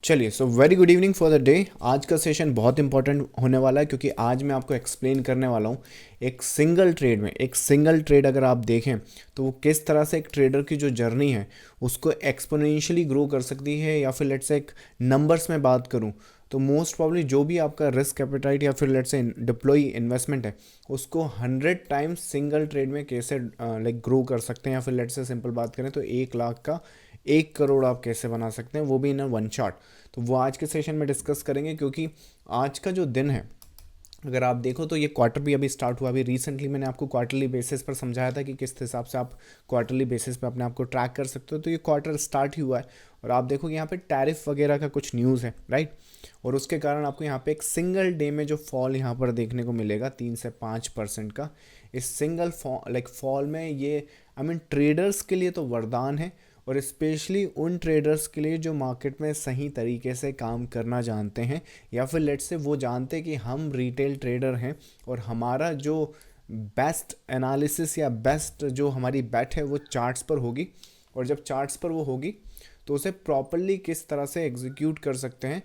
चलिए, so very good evening for the day. आज का सेशन बहुत इंपॉर्टेंट होने वाला है क्योंकि आज मैं आपको एक्सप्लेन करने वाला हूँ एक सिंगल ट्रेड में। एक सिंगल ट्रेड अगर आप देखें तो वो किस तरह से एक ट्रेडर की जो जर्नी है उसको एक्सपोनेंशियली ग्रो कर सकती है, या फिर लेट्स से एक नंबर्स में बात करूँ तो मोस्ट प्रॉब्ली जो भी आपका रिस्क एपेटाइट या फिर लेट्स से डिप्लॉय इन्वेस्टमेंट है उसको 100 टाइम्स सिंगल ट्रेड में कैसे लाइक ग्रो कर सकते हैं, या फिर लेट्स से सिंपल बात करें तो 1 लाख का 1 करोड़ आप कैसे बना सकते हैं, वो भी इन वन शॉट। तो वो आज के सेशन में डिस्कस करेंगे क्योंकि आज का जो दिन है अगर आप देखो तो ये क्वार्टर भी अभी स्टार्ट हुआ। अभी रिसेंटली मैंने आपको क्वार्टरली बेसिस पर समझाया था कि किस हिसाब से आप क्वार्टरली बेसिस पे अपने आप को ट्रैक कर सकते हो। तो ये क्वार्टर स्टार्ट ही हुआ है और आप देखो यहाँ पे टैरिफ वगैरह का कुछ न्यूज़ है, राइट। और उसके कारण आपको यहाँ पे एक सिंगल डे में जो फॉल यहाँ पर देखने को मिलेगा 3 से 5% का, इस सिंगल फॉल में ये आई मीन ट्रेडर्स के लिए तो वरदान है, और स्पेशली उन ट्रेडर्स के लिए जो मार्केट में सही तरीके से काम करना जानते हैं, या फिर लेट्स से वो जानते हैं कि हम रिटेल ट्रेडर हैं और हमारा जो बेस्ट एनालिसिस या बेस्ट जो हमारी बेट है वो चार्ट्स पर होगी। और जब चार्ट्स पर वो होगी तो उसे प्रॉपरली किस तरह से एग्जीक्यूट कर सकते हैं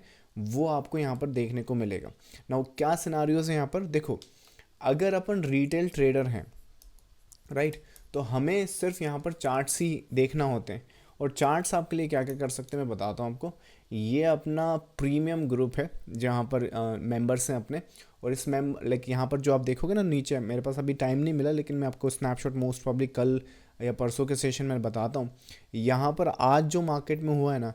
वो आपको यहाँ पर देखने को मिलेगा। ना क्या सिनारियोज है यहाँ पर देखो, अगर अपन रिटेल ट्रेडर हैं, राइट, तो हमें सिर्फ यहाँ पर चार्ट्स ही देखना होते हैं। और चार्ट्स आपके लिए क्या क्या कर सकते हैं मैं बताता हूँ आपको। ये अपना प्रीमियम ग्रुप है जहाँ पर मेंबर्स हैं अपने, और इस यहाँ पर जो आप देखोगे ना नीचे, मेरे पास अभी टाइम नहीं मिला लेकिन मैं आपको स्नैपशॉट मोस्ट प्रॉब्ली कल या परसों के सेशन में बताता हूँ। यहाँ पर आज जो मार्केट में हुआ है ना,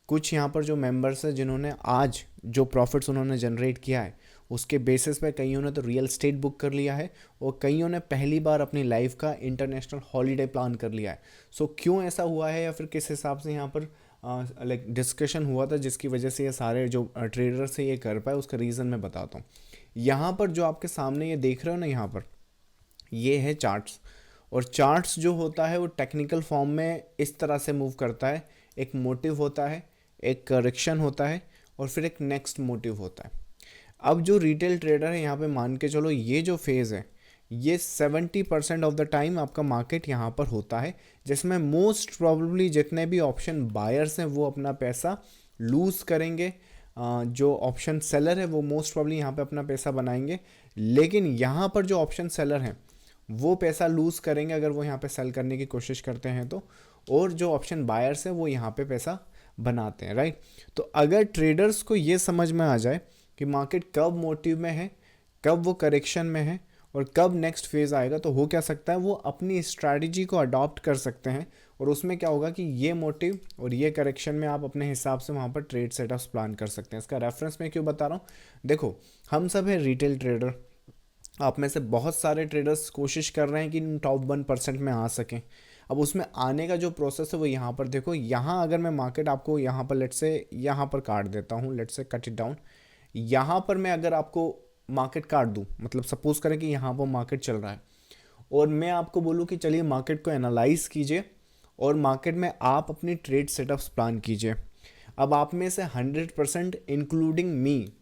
कुछ यहाँ पर जो मेंबर्स हैं जिन्होंने आज जो प्रॉफिट्स उन्होंने जनरेट किया है उसके बेसिस पे कईयों ने तो रियल स्टेट बुक कर लिया है और कईयों ने पहली बार अपनी लाइफ का इंटरनेशनल हॉलीडे प्लान कर लिया है। सो क्यों ऐसा हुआ है या फिर किस हिसाब से यहाँ पर डिस्कशन हुआ था जिसकी वजह से ये सारे जो ट्रेडर्स से ये कर पाए, उसका रीज़न मैं बताता हूँ। यहाँ पर जो आपके सामने ये देख रहे हो ना, यहाँ पर ये है चार्ट्स। और चार्ट्स जो होता है वो टेक्निकल फॉर्म में इस तरह से मूव करता है। एक मोटिव होता है, एक करेक्शन होता है, और फिर एक नेक्स्ट मोटिव होता है। अब जो रिटेल ट्रेडर है यहाँ पे मान के चलो ये जो फेज़ है ये 70% ऑफ द टाइम आपका मार्केट यहाँ पर होता है, जिसमें मोस्ट प्रॉब्लली जितने भी ऑप्शन बायर्स हैं वो अपना पैसा लूज़ करेंगे। जो ऑप्शन सेलर है वो मोस्ट प्रॉब्ली यहाँ पे अपना पैसा बनाएंगे, लेकिन यहाँ पर जो ऑप्शन सेलर हैं वो पैसा लूज़ करेंगे अगर वो यहाँ पे सेल करने की कोशिश करते हैं तो, और जो ऑप्शन बायर्स हैं वो यहाँ पे पैसा बनाते हैं, राइट। तो अगर ट्रेडर्स को ये समझ में आ जाए कि मार्केट कब मोटिव में है, कब वो करेक्शन में है, और कब नेक्स्ट फेज़ आएगा, तो हो क्या सकता है वो अपनी स्ट्रैटेजी को अडॉप्ट कर सकते हैं। और उसमें क्या होगा कि ये मोटिव और ये करेक्शन में आप अपने हिसाब से वहाँ पर ट्रेड सेटअप्स प्लान कर सकते हैं। इसका रेफरेंस मैं क्यों बता रहा हूँ, देखो हम सब है रिटेल ट्रेडर। आप में से बहुत सारे ट्रेडर्स कोशिश कर रहे हैं कि टॉप 1% में आ सकें। अब उसमें आने का जो प्रोसेस है वो यहाँ पर देखो, यहाँ अगर मैं मार्केट आपको यहाँ पर लेट्स से यहाँ पर काट देता हूँ, let's say cut it down. यहाँ पर मैं अगर आपको मार्केट काट दूँ, मतलब सपोज करें कि यहाँ पर मार्केट चल रहा है और मैं आपको बोलूँ कि चलिए मार्केट को एनालाइज कीजिए और मार्केट में आप अपनी ट्रेड सेटअप्स प्लान कीजिए। अब आप में से 100% इंक्लूडिंग मी,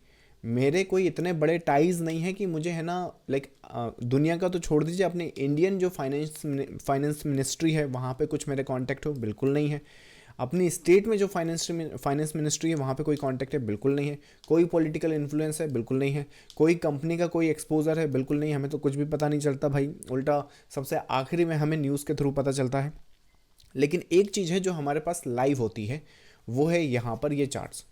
मेरे कोई इतने बड़े टाइज नहीं है कि मुझे है ना दुनिया का तो छोड़ दीजिए, अपने इंडियन जो फाइनेंस मिनिस्ट्री है वहाँ पे कुछ मेरे कांटेक्ट हो, बिल्कुल नहीं है। अपनी स्टेट में जो फाइनेंस मिनिस्ट्री है वहाँ पे कोई कांटेक्ट है, बिल्कुल नहीं है। कोई पॉलिटिकल इन्फ्लुएंस है, बिल्कुल नहीं है। कोई कंपनी का कोई एक्सपोजर है, बिल्कुल नहीं। हमें तो कुछ भी पता नहीं चलता भाई, उल्टा सबसे आखिरी में हमें न्यूज़ के थ्रू पता चलता है। लेकिन एक चीज़ है जो हमारे पास लाइव होती है, वो है यहाँ पर ये चार्ट्स।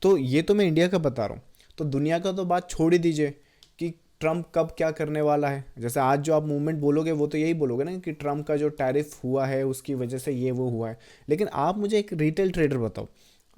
तो ये तो मैं इंडिया का बता रहा हूँ, तो दुनिया का तो बात छोड़ ही दीजिए कि ट्रम्प कब क्या करने वाला है। जैसे आज जो आप मूवमेंट बोलोगे वो तो यही बोलोगे ना कि ट्रम्प का जो टैरिफ हुआ है उसकी वजह से ये वो हुआ है। लेकिन आप मुझे एक रिटेल ट्रेडर बताओ,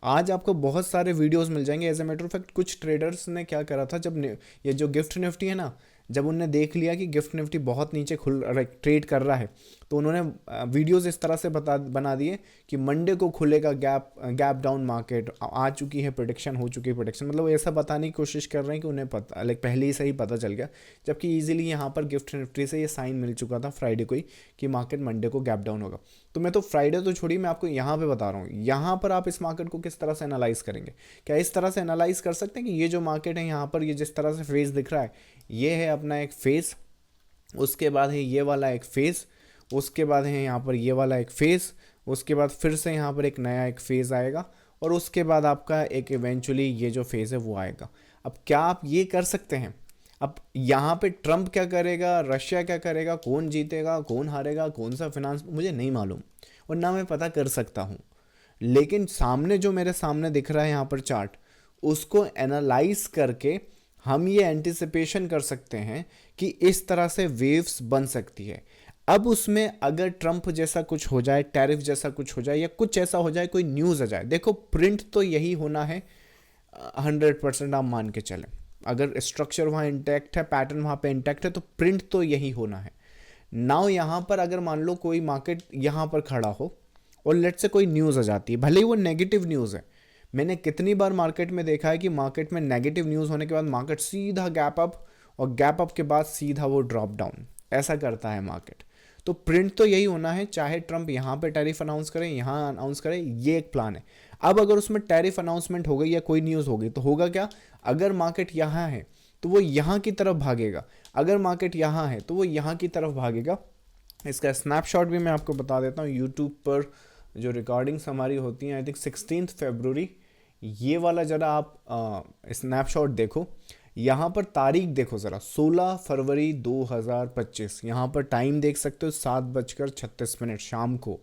आज आपको बहुत सारे वीडियोस मिल जाएंगे। As a matter of fact कुछ ट्रेडर्स ने क्या करा था, जब ये जो गिफ्ट निफ्टी है ना, जब उनने देख लिया कि गिफ्ट निफ्टी बहुत नीचे खुल ट्रेड कर रहा है, तो उन्होंने वीडियोस इस तरह से बना दिए कि मंडे को खुलेगा गैप डाउन मार्केट, आ चुकी है प्रेडिक्शन, हो चुकी है प्रेडिक्शन। मतलब ऐसा बताने की कोशिश कर रहे हैं कि उन्हें पता पहले ही से ही पता चल गया, जबकि ईजिली यहाँ पर गिफ्ट निफ्टी से ये साइन मिल चुका था फ्राइडे को ही कि मार्केट मंडे को गैप डाउन होगा। तो मैं तो फ्राइडे तो छोड़िए, मैं आपको यहाँ पे बता रहा हूँ यहाँ पर आप इस मार्केट को किस तरह से एनालाइज करेंगे। क्या इस तरह से एनालाइज कर सकते हैं कि ये जो मार्केट है यहाँ पर ये जिस तरह से फेज दिख रहा है, ये है अपना एक फेज, उसके बाद है ये वाला एक फेज, उसके बाद है यहाँ पर ये वाला एक फेज, उसके बाद फिर से यहाँ पर एक नया एक फेज आएगा, और उसके बाद आपका एक इवेंचुअली ये जो फेज़ है वो आएगा। अब क्या आप ये कर सकते हैं? अब यहाँ पे ट्रम्प क्या करेगा, रशिया क्या करेगा, कौन जीतेगा कौन हारेगा, कौन सा फिनांस, मुझे नहीं मालूम और ना मैं पता कर सकता हूँ। लेकिन सामने जो मेरे सामने दिख रहा है यहाँ पर चार्ट, उसको एनालाइज करके हम ये एंटिसिपेशन कर सकते हैं कि इस तरह से वेव्स बन सकती है। अब उसमें अगर ट्रम्प जैसा कुछ हो जाए, टैरिफ जैसा कुछ हो जाए या कुछ ऐसा हो जाए, कोई न्यूज़ आ जाए, देखो प्रिंट तो यही होना है 100% आप मान के चलें। अगर स्ट्रक्चर वहाँ इंटैक्ट है, पैटर्न वहाँ पे इंटैक्ट है, तो प्रिंट तो यही होना है। नाउ यहाँ पर अगर मान लो कोई मार्केट यहाँ पर खड़ा हो और लेट से कोई न्यूज़ आ जाती है, भले ही वो नेगेटिव न्यूज़ है। मैंने कितनी बार मार्केट में देखा है कि मार्केट में नेगेटिव न्यूज़ होने के बाद मार्केट सीधा गैप अप और गैप अप के बाद सीधा वो ड्रॉप डाउन, ऐसा करता है मार्केट। तो प्रिंट तो यही होना है, चाहे ट्रम्प यहाँ पे टैरिफ अनाउंस करे, यहाँ अनाउंस करे, ये एक प्लान है। अब अगर उसमें टैरिफ अनाउंसमेंट हो गई या कोई न्यूज़ हो गई तो होगा क्या? अगर मार्केट यहाँ है तो वो यहाँ की तरफ भागेगा, अगर मार्केट यहाँ है तो वो यहाँ की तरफ भागेगा। इसका स्नैपशॉट भी मैं आपको बता देता हूँ। यूट्यूब पर जो रिकॉर्डिंग्स हमारी होती हैं, आई थिंक 16 फरवरी, ये वाला ज़रा आप स्नैपशॉट देखो। यहाँ पर तारीख देखो ज़रा, 16 फरवरी 2025। यहाँ पर टाइम देख सकते हो 7:36 शाम को,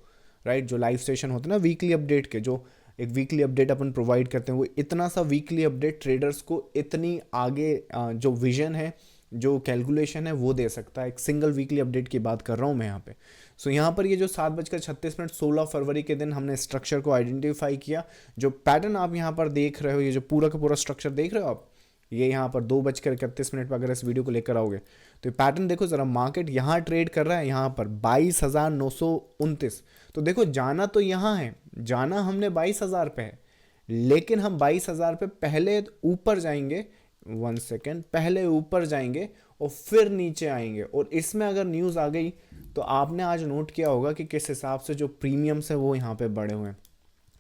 राइट। जो लाइव सेशन होते हैं ना वीकली अपडेट के, जो एक वीकली अपडेट अपन प्रोवाइड करते हैं, वो इतना सा वीकली अपडेट ट्रेडर्स को इतनी आगे जो विजन है, जो कैलकुलेशन है वो दे सकता है। एक सिंगल वीकली अपडेट की बात कर रहा हूँ मैं यहाँ पे। सो यहाँ पर ये जो 7:36 16 फरवरी के दिन हमने स्ट्रक्चर को आइडेंटिफाई किया। जो पैटर्न आप यहाँ पर देख रहे हो, ये जो पूरा का पूरा स्ट्रक्चर देख रहे हो आप, ये यहाँ पर 2:31 पर अगर इस वीडियो को लेकर आओगे तो ये पैटर्न देखो ज़रा। मार्केट यहाँ ट्रेड कर रहा है, यहाँ पर 22,929। तो देखो जाना तो यहाँ है, जाना हमने 22,000 पे है, लेकिन हम 22,000 पे पहले ऊपर जाएंगे, 1 सेकेंड, पहले ऊपर जाएंगे और फिर नीचे आएंगे। और इसमें अगर न्यूज़ आ गई तो आपने आज नोट किया होगा कि किस हिसाब से जो प्रीमियम्स है वो यहाँ पे बढ़े हुए हैं।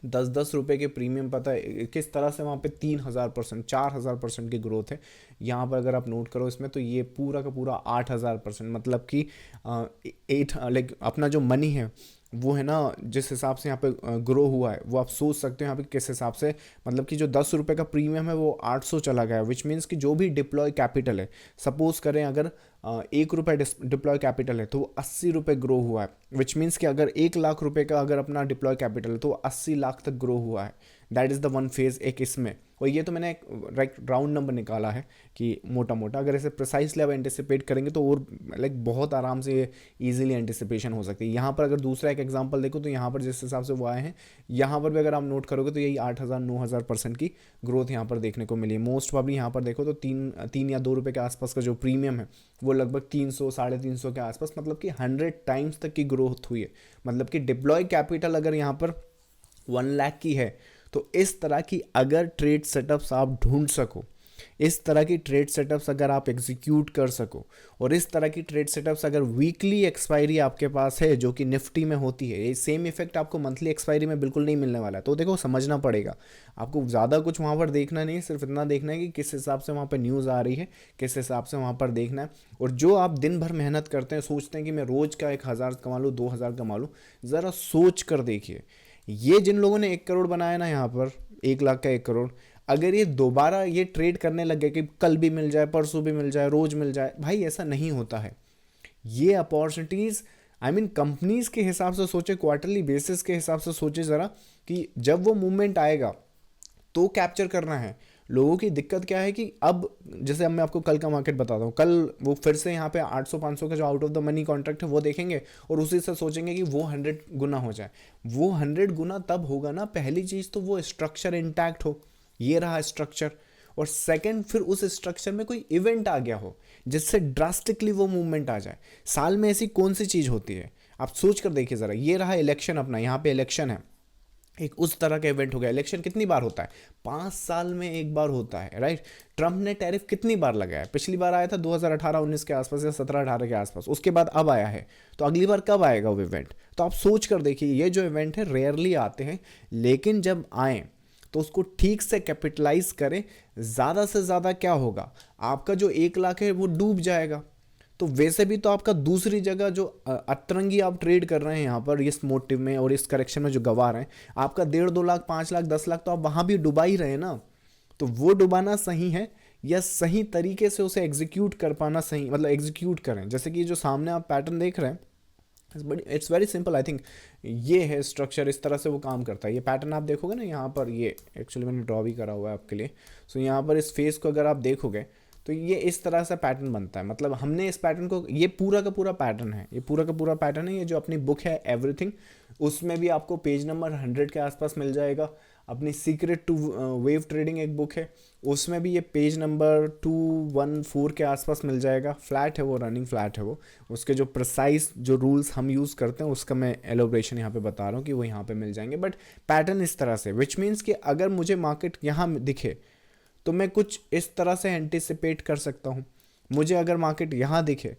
10-10 रुपए के प्रीमियम, पता है किस तरह से वहाँ पे 3,000%, 4,000% की ग्रोथ है। यहाँ पर अगर आप नोट करो इसमें, तो ये पूरा का पूरा 8,000%, मतलब कि 8 लाइक अपना जो मनी है वो है ना, जिस हिसाब से यहाँ पे ग्रो हुआ है, वो आप सोच सकते हो यहाँ पे किस हिसाब से, मतलब कि जो 10 रुपये का प्रीमियम है वो 800 चला गया, विच मीन्स कि जो भी डिप्लॉय कैपिटल है, सपोज करें अगर 1 रुपये डिप्लॉय कैपिटल है तो वो 80 रुपये ग्रो हुआ है। विच मीन्स कि अगर 1 लाख रुपए का अगर अपना डिप्लॉय कैपिटल है तो 80 लाख तक ग्रो हुआ है। That is the one phase एक इसमें। और ये तो मैंने एक राउंड नंबर निकाला है कि मोटा मोटा, अगर इसे प्रिसाइसली आप एंटिसिपेट करेंगे तो और लाइक बहुत आराम से ईजिली एंटिसिपेशन हो सकती है। यहाँ पर अगर दूसरा एक एग्जांपल देखो तो यहाँ पर जिस हिसाब से वो आए हैं, यहाँ पर भी अगर आप नोट करोगे तो यही 8,000-9,000% की ग्रोथ यहाँ पर देखने को मिली है। मोस्ट प्रॉब्ली यहाँ पर देखो तो 3 या 2 रुपये के आसपास का जो प्रीमियम है वो लगभग 300-350 के आसपास, मतलब कि 100 टाइम्स तक की ग्रोथ हुई है। मतलब कि डिप्लॉय कैपिटल अगर यहाँ पर 1 लाख की है तो इस तरह की अगर ट्रेड सेटअप्स आप ढूंढ सको, इस तरह की ट्रेड सेटअप्स अगर आप एग्जीक्यूट कर सको, और इस तरह की ट्रेड सेटअप्स अगर वीकली एक्सपायरी आपके पास है जो कि निफ्टी में होती है, ये सेम इफेक्ट आपको मंथली एक्सपायरी में बिल्कुल नहीं मिलने वाला है। तो देखो समझना पड़ेगा आपको, ज़्यादा कुछ वहाँ पर देखना नहीं है, सिर्फ इतना देखना है कि किस हिसाब से वहाँ पर न्यूज़ आ रही है, किस हिसाब से वहाँ पर देखना है। और जो आप दिन भर मेहनत करते हैं, सोचते हैं कि मैं रोज़ का 1,000 कमा लूँ, 2,000 कमा लूँ, ज़रा सोच कर देखिए, ये जिन लोगों ने 1 करोड़ बनाया ना, यहाँ पर 1 लाख का 1 करोड़, अगर ये दोबारा ये ट्रेड करने लगे कि कल भी मिल जाए, परसों भी मिल जाए, रोज मिल जाए, भाई ऐसा नहीं होता है। ये अपॉर्चुनिटीज़ आई मीन कंपनीज के हिसाब से सोचे, क्वार्टरली बेसिस के हिसाब से सोचे ज़रा कि जब वो मूवमेंट आएगा तो कैप्चर करना है। लोगों की दिक्कत क्या है कि अब जैसे अब मैं आपको कल का मार्केट बताता हूँ, कल वो फिर से यहाँ पे 800-500 का जो out of the money contract है वो देखेंगे और उसी से सोचेंगे कि वो 100 गुना हो जाए। वो 100 गुना तब होगा ना, पहली चीज़ तो वो स्ट्रक्चर इंटैक्ट हो, ये रहा स्ट्रक्चर, और सेकंड फिर उस स्ट्रक्चर में कोई इवेंट आ गया हो जिससे ड्रास्टिकली वो मूवमेंट आ जाए। साल में ऐसी कौन सी चीज़ होती है, आप सोच कर देखिए ज़रा। ये रहा इलेक्शन अपना, यहाँ पे इलेक्शन है, एक उस तरह का इवेंट हो गया। इलेक्शन कितनी बार होता है? 5 साल में एक बार होता है, राइट। ट्रम्प ने टैरिफ कितनी बार लगाया है? पिछली बार आया था 2018-19 के आसपास या 17-18 के आसपास, उसके बाद अब आया है, तो अगली बार कब आएगा वो इवेंट? तो आप सोच कर देखिए, ये जो इवेंट है रेयरली आते हैं, लेकिन जब आए तो उसको ठीक से कैपिटलाइज करें। ज़्यादा से ज़्यादा क्या होगा, आपका जो 1 लाख है वो डूब जाएगा। तो वैसे भी तो आपका दूसरी जगह जो अतरंगी आप ट्रेड कर रहे हैं यहाँ पर इस मोटिव में और इस करेक्शन में जो गंवा रहे हैं, आपका 1.5-2 लाख 5 लाख 10 लाख तो आप वहाँ भी डुबा ही रहे हैं ना। तो वो डुबाना सही है या सही तरीके से उसे एग्जीक्यूट कर पाना सही, मतलब एग्जीक्यूट करें। जैसे कि जो सामने आप पैटर्न देख रहे हैं, it's very simple. I think ये है स्ट्रक्चर, इस तरह से वो काम करता है। ये पैटर्न आप देखोगे ना यहाँ पर, ये एक्चुअली मैंने ड्रॉ भी करा हुआ है आपके लिए। सो यहाँ पर इस फेस को अगर आप देखोगे तो ये इस तरह से पैटर्न बनता है। मतलब हमने इस पैटर्न को, ये पूरा का पूरा पैटर्न है, ये पूरा का पूरा पैटर्न है। ये जो अपनी बुक है एवरीथिंग, उसमें भी आपको पेज नंबर 100 के आसपास मिल जाएगा। अपनी सीक्रेट टू वेव ट्रेडिंग एक बुक है, उसमें भी ये पेज नंबर 214 के आसपास मिल जाएगा। फ्लैट है वो, रनिंग फ्लैट है वो। उसके जो प्रिसाइज जो रूल्स हम यूज़ करते हैं उसका मैं एलोब्रेशन यहाँ पे बता रहा हूँ कि वो यहाँ पे मिल जाएंगे। बट पैटर्न इस तरह से, विच मीन्स कि अगर मुझे मार्केट यहाँ दिखे तो मैं कुछ इस तरह से एंटिसिपेट कर सकता हूँ। मुझे अगर मार्केट यहाँ दिखे,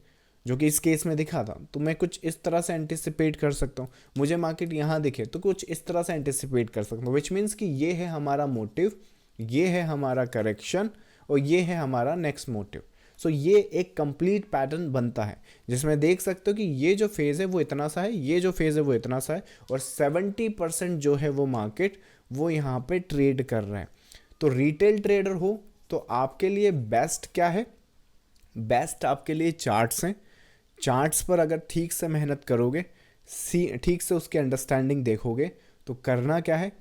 जो कि इस केस में दिखा था, तो मैं कुछ इस तरह से एंटिसिपेट कर सकता हूँ। मुझे मार्केट यहाँ दिखे तो कुछ इस तरह से एंटिसिपेट कर सकता हूँ। विच मीन्स कि ये है हमारा मोटिव, ये है हमारा करेक्शन और ये है हमारा नेक्स्ट मोटिव। सो ये एक कंप्लीट पैटर्न बनता है जिसमें देख सकते हो कि ये जो फेज़ है वो इतना सा है, ये जो फेज़ है वो इतना सा है, और 70% जो है वो मार्केट वो यहाँ पे ट्रेड कर रहा है। तो रिटेल ट्रेडर हो तो आपके लिए बेस्ट क्या है? बेस्ट आपके लिए चार्ट्स हैं। चार्ट्स पर अगर ठीक से मेहनत करोगे, ठीक से उसकी अंडरस्टैंडिंग देखोगे, तो करना क्या है,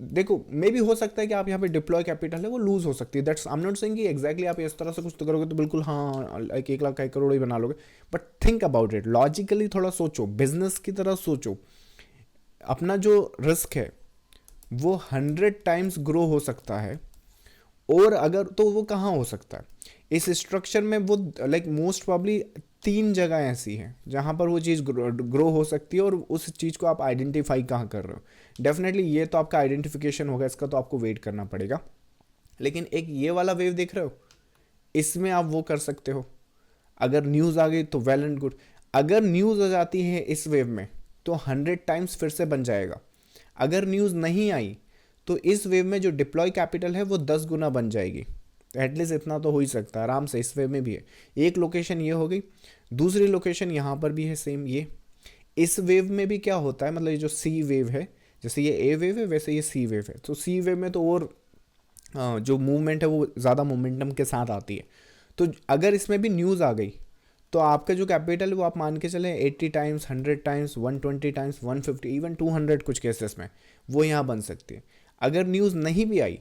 देखो मे भी हो सकता है कि आप यहाँ पे डिप्लॉय कैपिटल है वो लूज हो सकती है। That's I am not saying कि एग्जैक्टली आप इस तरह से कुछ तो करोगे तो बिल्कुल हाँ लाइक 1 लाख 1 करोड़ ही बना लोगे। But think about it, logically थोड़ा सोचो, बिजनेस की तरह सोचो। अपना जो रिस्क है वो 100 टाइम्स ग्रो हो सकता है, और अगर तो वो कहाँ हो सकता है इस स्ट्रक्चर में, वो लाइक मोस्ट प्रॉब्ली 3 जगह ऐसी हैं जहाँ पर वो चीज़ ग्रो हो सकती है, और उस चीज़ को आप आइडेंटिफाई कहाँ कर रहे हो। डेफिनेटली ये तो आपका आइडेंटिफिकेशन होगा, इसका तो आपको वेट करना पड़ेगा। लेकिन एक ये वाला वेव देख रहे हो, इसमें आप वो कर सकते हो। अगर न्यूज़ आ गई तो वेल एंड गुड, अगर न्यूज़ आ जाती है इस वेव में तो 100 टाइम्स फिर से बन जाएगा। अगर न्यूज़ नहीं आई तो इस वेव में जो डिप्लॉय कैपिटल है वो 10 गुना बन जाएगी। तो एटलीस्ट इतना तो हो ही सकता है आराम से, इस वेव में भी है। एक लोकेशन ये हो गई, दूसरी लोकेशन यहाँ पर भी है सेम ये। इस वेव में भी क्या होता है, मतलब ये जो सी वेव है, जैसे ये ए वेव है वैसे ये सी वेव है, तो सी वेव में तो और जो मूवमेंट है वो ज़्यादा मोमेंटम के साथ आती है। तो अगर इसमें भी न्यूज़ आ गई तो आपका जो कैपिटल है वो आप मान के चलें 80 टाइम्स, 100 टाइम्स, 120 टाइम्स, 150, इवन 200 कुछ केसेस में वो यहाँ बन सकती है। अगर न्यूज़ नहीं भी आई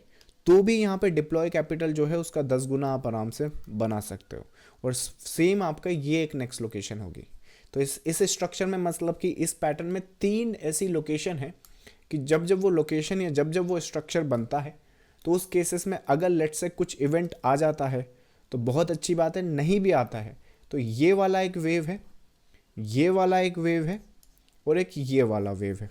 तो भी यहाँ पे डिप्लॉय कैपिटल जो है उसका 10 गुना आप आराम से बना सकते हो। और सेम आपका ये एक नेक्स्ट लोकेशन होगी। तो इस स्ट्रक्चर में मतलब कि इस पैटर्न में 3 ऐसी लोकेशन है कि जब जब वो लोकेशन या जब जब वो स्ट्रक्चर बनता है तो उस केसेस में अगर लेट से कुछ इवेंट आ जाता है तो बहुत अच्छी बात है, नहीं भी आता है तो ये वाला एक वेव है, ये वाला एक वेव है, और एक ये वाला वेव है।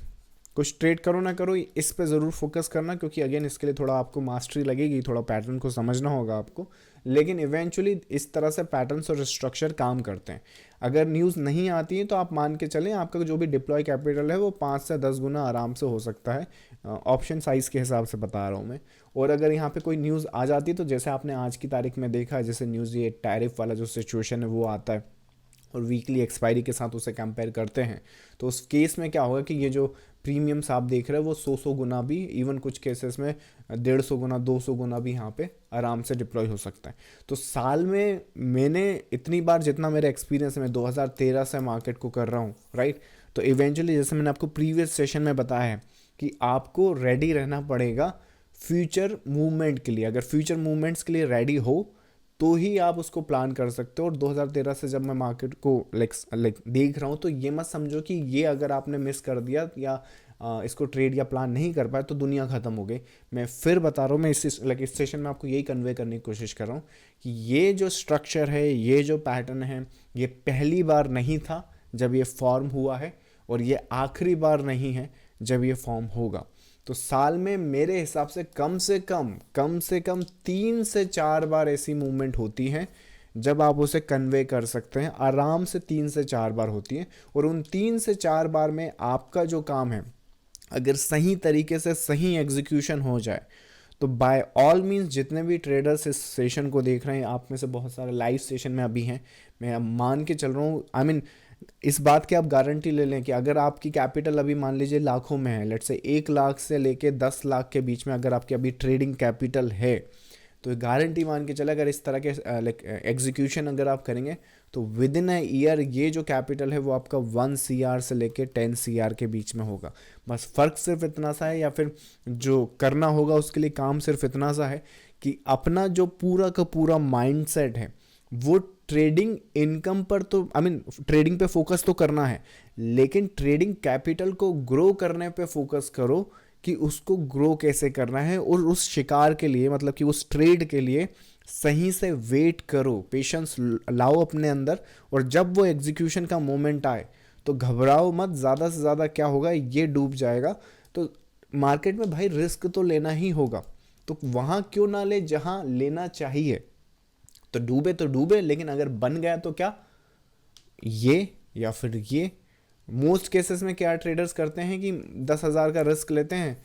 कुछ ट्रेड करो ना करो इस पे ज़रूर फोकस करना, क्योंकि अगेन इसके लिए थोड़ा आपको मास्टरी लगेगी, थोड़ा पैटर्न को समझना होगा आपको। लेकिन इवेंचुअली इस तरह से पैटर्न्स और स्ट्रक्चर काम करते हैं। अगर न्यूज़ नहीं आती है तो आप मान के चलें आपका जो भी डिप्लॉय कैपिटल है वो 5 से 10 गुना आराम से हो सकता है। ऑप्शन साइज़ के हिसाब से बता रहा हूँ मैं। और अगर यहाँ पे कोई न्यूज़ आ जाती है तो जैसे आपने आज की तारीख में देखा, जैसे न्यूज़ ये टैरिफ वाला जो सिचुएशन है वो आता है और वीकली एक्सपायरी के साथ उसे कंपेयर करते हैं, तो उस केस में क्या होगा कि ये जो प्रीमियम्स आप देख रहे हो वो 100 गुना भी, इवन कुछ केसेस में 150 गुना 200 गुना भी यहाँ पे आराम से डिप्लॉय हो सकता है। तो साल में मैंने इतनी बार, जितना मेरा एक्सपीरियंस है, मैं 2013 से मार्केट को कर रहा हूँ, राइट। तो इवेंचुअली जैसे मैंने आपको प्रीवियस सेशन में बताया है कि आपको रेडी रहना पड़ेगा फ्यूचर मूवमेंट के लिए। अगर फ्यूचर मूवमेंट्स के लिए रेडी हो तो ही आप उसको प्लान कर सकते हो। और 2013 से जब मैं मार्केट को लाइक देख रहा हूँ तो ये मत समझो कि ये अगर आपने मिस कर दिया या इसको ट्रेड या प्लान नहीं कर पाए तो दुनिया ख़त्म हो गई। मैं फिर बता रहा हूँ, मैं इस सेशन में आपको यही कन्वे करने की कोशिश कर रहा हूँ कि ये जो स्ट्रक्चर है, ये जो पैटर्न है, ये पहली बार नहीं था जब ये फॉर्म हुआ है, और ये आखिरी बार नहीं है जब ये फॉर्म होगा। तो साल में मेरे हिसाब से कम से कम 3 से 4 बार ऐसी मूवमेंट होती हैं जब आप उसे कन्वे कर सकते हैं। आराम से 3 से 4 बार होती हैं, और उन 3 से 4 बार में आपका जो काम है, अगर सही तरीके से सही एग्जीक्यूशन हो जाए तो बाय ऑल मीन्स जितने भी ट्रेडर्स इस सेशन को देख रहे हैं, आप में से बहुत सारे लाइव सेशन में अभी हैं, मैं अब मान के चल रहा हूँ, आई मीन इस बात की आप गारंटी ले लें कि अगर आपकी कैपिटल अभी मान लीजिए लाखों में है, लेट से 1 लाख से लेके 10 लाख के बीच में अगर आपकी अभी ट्रेडिंग कैपिटल है, तो गारंटी मान के चले अगर इस तरह के लाइक एग्जीक्यूशन अगर आप करेंगे तो विद इन अ ईयर ये जो कैपिटल है वो आपका 1 CR से लेके 10 CR के बीच में होगा। बस फ़र्क सिर्फ इतना सा है, या फिर जो करना होगा उसके लिए काम सिर्फ इतना सा है कि अपना जो पूरा का पूरा माइंडसेट है वो ट्रेडिंग इनकम पर, तो आई मीन ट्रेडिंग पे फोकस तो करना है, लेकिन ट्रेडिंग कैपिटल को ग्रो करने पे फोकस करो कि उसको ग्रो कैसे करना है, और उस शिकार के लिए मतलब कि उस ट्रेड के लिए सही से वेट करो, पेशेंस लाओ अपने अंदर, और जब वो एग्जीक्यूशन का मोमेंट आए तो घबराओ मत, ज़्यादा से ज़्यादा क्या होगा ये डूब जाएगा। तो मार्केट में भाई रिस्क तो लेना ही होगा, तो वहाँ क्यों ना ले जहाँ लेना चाहिए। तो डूबे, लेकिन अगर बन गया तो क्या, ये या फिर ये। मोस्ट केसेस में क्या ट्रेडर्स करते हैं कि 10,000 का रिस्क लेते हैं।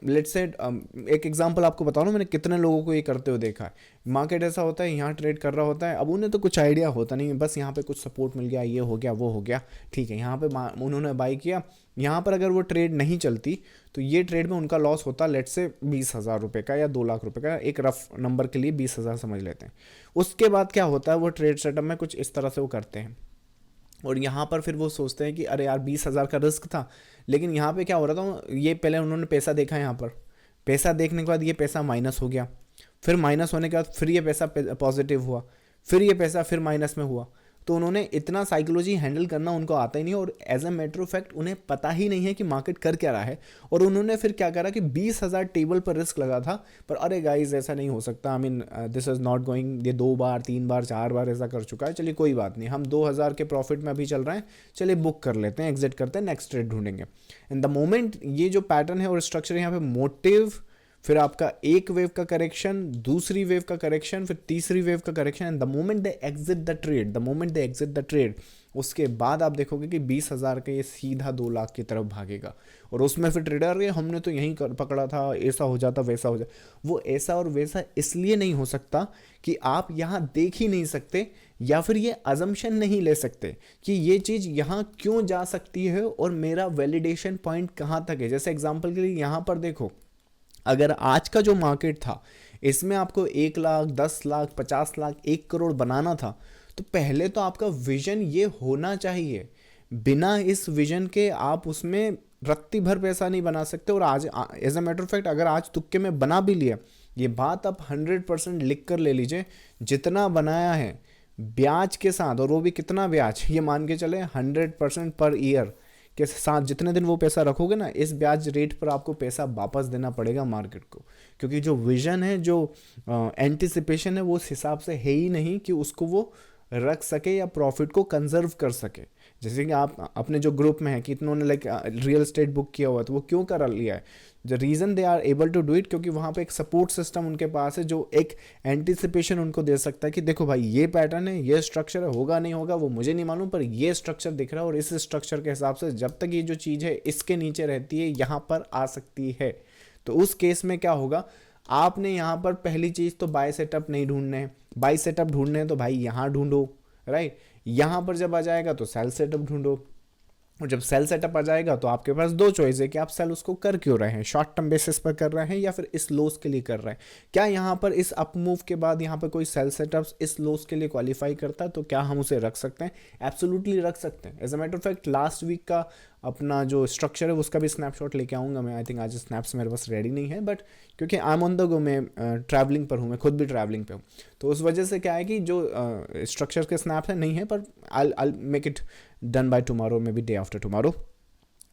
लेट्स से एक एग्जांपल आपको बताऊँ ना, मैंने कितने लोगों को ये करते हुए देखा है। मार्केट ऐसा होता है, यहाँ ट्रेड कर रहा होता है, अब उन्हें तो कुछ आइडिया होता नहीं है, बस यहाँ पे कुछ सपोर्ट मिल गया, ये हो गया वो हो गया, ठीक है, यहाँ पे उन्होंने बाई किया, यहाँ पर अगर वो ट्रेड नहीं चलती तो ये ट्रेड में उनका लॉस होता लेट्स से 20,000 रुपये का या 2 लाख रुपये का, एक रफ नंबर के लिए 20,000 समझ लेते हैं। उसके बाद क्या होता है, वो ट्रेड सेटअप में कुछ इस तरह से वो करते हैं, और यहाँ पर फिर वो सोचते हैं कि अरे यार 20,000 का रिस्क था, लेकिन यहाँ पे क्या हो रहा था, ये पहले उन्होंने पैसा देखा, यहाँ पर पैसा देखने के बाद ये पैसा माइनस हो गया, फिर माइनस होने के बाद फिर ये पैसा पॉजिटिव हुआ, फिर ये पैसा फिर माइनस में हुआ। तो उन्होंने इतना साइकोलॉजी हैंडल करना उनको आता ही नहीं, और as a matter of fact उन्हें पता ही नहीं है कि मार्केट कर क्या रहा है। और उन्होंने फिर क्या करा कि 20,000 टेबल पर रिस्क लगा था, पर अरे गाइज ऐसा नहीं हो सकता, I mean this is not going, ये 2 बार 3 बार 4 बार ऐसा कर चुका है, चलिए कोई बात नहीं, हम 2,000 के प्रॉफिट में अभी चल रहे हैं, चलिए बुक कर लेते हैं, एग्जिट करते हैं, नेक्स्ट ट्रेड ढूंढेंगे। इन द मोमेंट ये जो पैटर्न है और स्ट्रक्चर यहाँ पे मोटिव, फिर आपका एक वेव का करेक्शन, दूसरी वेव का करेक्शन, फिर तीसरी वेव का correction, and the moment they exit the trade, उसके बाद आप देखोगे कि 20,000 का ये सीधा 2 लाख की तरफ भागेगा। और उसमें फिर ट्रेडर ये हमने तो यहीं पकड़ा था, ऐसा हो जाता वैसा हो जाता, वो ऐसा और वैसा इसलिए नहीं हो सकता कि आप यहाँ देख ही नहीं सकते, या फिर ये अजम्पशन नहीं ले सकते कि ये चीज़ यहाँ क्यों जा सकती है और मेरा वैलिडेशन पॉइंट कहाँ तक है। जैसे एग्जाम्पल के लिए यहाँ पर देखो, अगर आज का जो मार्केट था इसमें आपको 1 लाख, 10 लाख, 50 लाख, 1 करोड़ बनाना था, तो पहले तो आपका विजन ये होना चाहिए। बिना इस विजन के आप उसमें रत्ती भर पैसा नहीं बना सकते। और आज as a matter of fact अगर आज तुक्के में बना भी लिया, ये बात आप 100% लिख कर ले लीजिए, जितना बनाया है ब्याज के साथ, और वो भी कितना ब्याज, ये मान के चले 100% पर ईयर के साथ, जितने दिन वो पैसा रखोगे ना, इस ब्याज रेट पर आपको पैसा वापस देना पड़ेगा मार्केट को। क्योंकि जो विजन है, जो एंटिसिपेशन है, वो उस हिसाब से है ही नहीं कि उसको वो रख सके या प्रॉफिट को कंजर्व कर सके। जैसे कि आप अपने जो ग्रुप में है कि इन्होंने लाइक रियल एस्टेट बुक किया हुआ है, तो वो क्यों कर लिया है, the reason they are able to do it, क्योंकि वहाँ पे एक सपोर्ट सिस्टम उनके पास है जो एक एंटिसिपेशन उनको दे सकता है कि देखो भाई ये पैटर्न है, ये स्ट्रक्चर है, होगा नहीं होगा वो मुझे नहीं मालूम, पर ये स्ट्रक्चर दिख रहा है, और इस स्ट्रक्चर के हिसाब से जब तक ये जो चीज़ है इसके नीचे रहती है यहाँ पर आ सकती है। तो उस केस में क्या होगा, आपने यहाँ पर पहली चीज़ तो बाय सेटअप नहीं ढूंढने हैं, बाय सेटअप ढूंढने हैं तो भाई यहाँ ढूंढो, राइट। यहाँ पर जब आ जाएगा तो सेल सेटअप ढूंढो, और जब सेल सेटअप आ जाएगा तो आपके पास 2 चॉइस है कि आप सेल उसको कर क्यों रहे हैं, शॉर्ट टर्म बेसिस पर कर रहे हैं या फिर इस लोस के लिए कर रहे हैं। क्या यहाँ पर इस अप मूव के बाद यहाँ पर कोई सेल सेटअप्स इस लोस के लिए क्वालिफाई करता है, तो क्या हम उसे रख सकते हैं? एब्सोल्युटली रख सकते हैं। As a matter of fact last week का अपना जो स्ट्रक्चर है उसका भी स्नैपशॉट लेके आऊँगा मैं। आई थिंक आज स्नैप्स मेरे पास रेडी नहीं है, बट क्योंकि I am on the go, मैं ट्रैवलिंग पर हूँ, मैं खुद भी ट्रैवलिंग पे हूँ, तो उस वजह से क्या है कि जो स्ट्रक्चर के स्नैप्स है नहीं है, पर I make it done by tomorrow, may be day after tomorrow.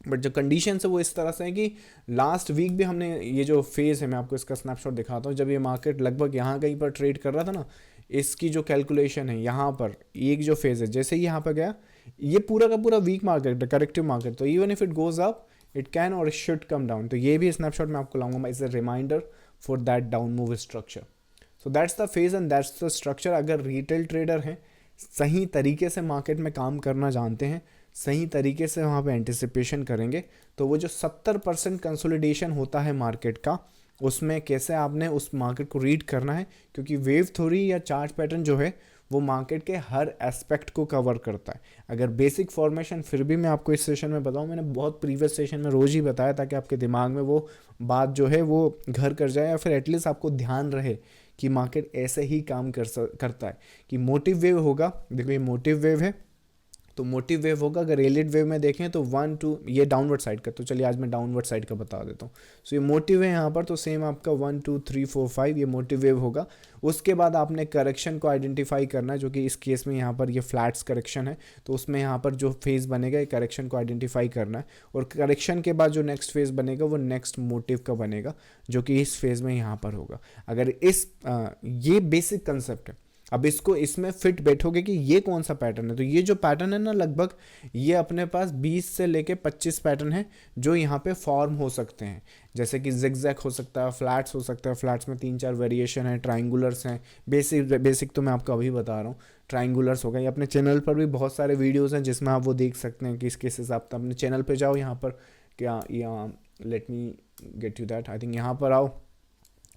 But जो कंडीशन है वो इस तरह से है कि लास्ट वीक भी हमने ये जो फेज़ है, मैं आपको इसका स्नैपशॉट दिखाता हूँ, जब ये मार्केट लगभग यहाँ कहीं पर ट्रेड कर रहा था ना, इसकी जो कैलकुलेशन है यहाँ पर एक जो फेज़ है, जैसे ही यहाँ पर गया, ये पूरा का पूरा वीक मार्केट है, करेक्टिव मार्केट, तो even if it goes up it can और इट शुड कम डाउन। तो ये भी स्नैपशॉट मैं आपको लाऊंगा as a reminder for that down move structure. So that's the phase and that's the structure. अगर रिटेल ट्रेडर हैं, सही तरीके से मार्केट में काम करना जानते हैं, सही तरीके से वहाँ पे एंटिसिपेशन करेंगे, तो वो जो 70% कंसोलिडेशन होता है मार्केट का, उसमें कैसे आपने उस मार्केट को रीड करना है, क्योंकि वेव थ्योरी या चार्ट पैटर्न जो है वो मार्केट के हर एस्पेक्ट को कवर करता है। अगर बेसिक फॉर्मेशन फिर भी मैं आपको इस सेशन में बताऊं, मैंने बहुत प्रीवियस सेशन में रोज़ ही बताया ताकि आपके दिमाग में वो बात जो है वो घर कर जाए, या फिर एटलीस्ट आपको ध्यान रहे कि मार्केट ऐसे ही काम करता है। कि मोटिव वेव होगा, देखो ये मोटिव वेव है, तो मोटिव वेव होगा। अगर रेलिड वेव में देखें तो 1 2, ये डाउनवर्ड साइड का, तो चलिए आज मैं डाउनवर्ड साइड का बता देता हूँ। सो ये मोटिव है यहाँ पर, तो सेम आपका 1 2 3 4 5 ये मोटिव वेव होगा। उसके बाद आपने करेक्शन को आइडेंटिफाई करना है, जो कि इस केस में यहाँ पर ये फ्लैट्स करेक्शन है, तो उसमें यहाँ पर जो फेज बनेगा ये करेक्शन को आइडेंटिफाई करना है। और करेक्शन के बाद जो नेक्स्ट फेज बनेगा वो नेक्स्ट मोटिव का बनेगा, जो कि इस फेज में यहाँ पर होगा। अगर ये बेसिक कंसेप्ट है। अब इसको इसमें फिट बैठोगे कि ये कौन सा पैटर्न है, तो ये जो पैटर्न है ना, लगभग ये अपने पास 20 से लेके 25 पैटर्न है जो यहाँ पे फॉर्म हो सकते हैं। जैसे कि जिगजैग हो सकता है, फ्लैट्स हो सकता है, फ्लैट्स में 3-4 वेरिएशन है, ट्राइंगुलर्स हैं। बेसिक तो मैं आपको अभी बता रहा हूँ, ट्राइंगुलर्स हो गए। अपने चैनल पर भी बहुत सारे वीडियोज़ हैं जिसमें आप वो देख सकते हैं कि किस हिसाब से। अपने चैनल पर जाओ, यहाँ पर क्या, यहाँ let me get you that, I think यहाँ पर आओ।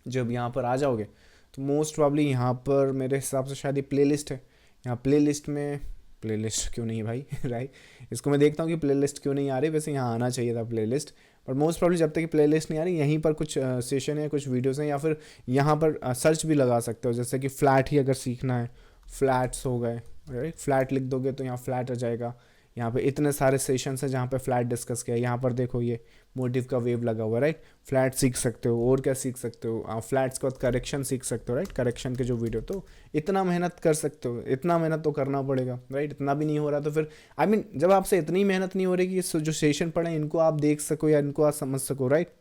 जब यहाँ पर आ जाओगे तो मोस्ट प्रॉब्ली यहाँ पर मेरे हिसाब से शायद ये प्लेलिस्ट है। यहाँ प्लेलिस्ट में, प्लेलिस्ट क्यों नहीं है भाई राइट, इसको मैं देखता हूँ कि प्लेलिस्ट क्यों नहीं आ रही। वैसे यहाँ आना चाहिए था प्लेलिस्ट, पर मोस्ट प्रॉब्ली जब तक कि प्लेलिस्ट नहीं आ रही, यहीं पर कुछ सेशन है, कुछ वीडियोस हैं, या फिर यहाँ पर सर्च भी लगा सकते हो। जैसे कि फ्लैट ही अगर सीखना है, फ्लैट्स हो गए राइट, फ्लैट लिख दोगे तो यहाँ फ्लैट आ जाएगा। यहाँ पे इतने सारे सेशंस हैं जहाँ पे फ्लैट डिस्कस किया है। यहाँ पर देखो ये मोटिव का वेव लगा हुआ है राइट, फ्लैट सीख सकते हो। और क्या सीख सकते हो आप, फ्लैट्स के बाद करेक्शन सीख सकते हो राइट, करेक्शन के जो वीडियो, तो इतना मेहनत कर सकते हो। इतना मेहनत तो करना पड़ेगा राइट, इतना भी नहीं हो रहा तो फिर आई मीन जब आपसे इतनी मेहनत नहीं हो रही कि जो सेशन पढ़े इनको आप देख सको या इनको आप समझ सको राइट,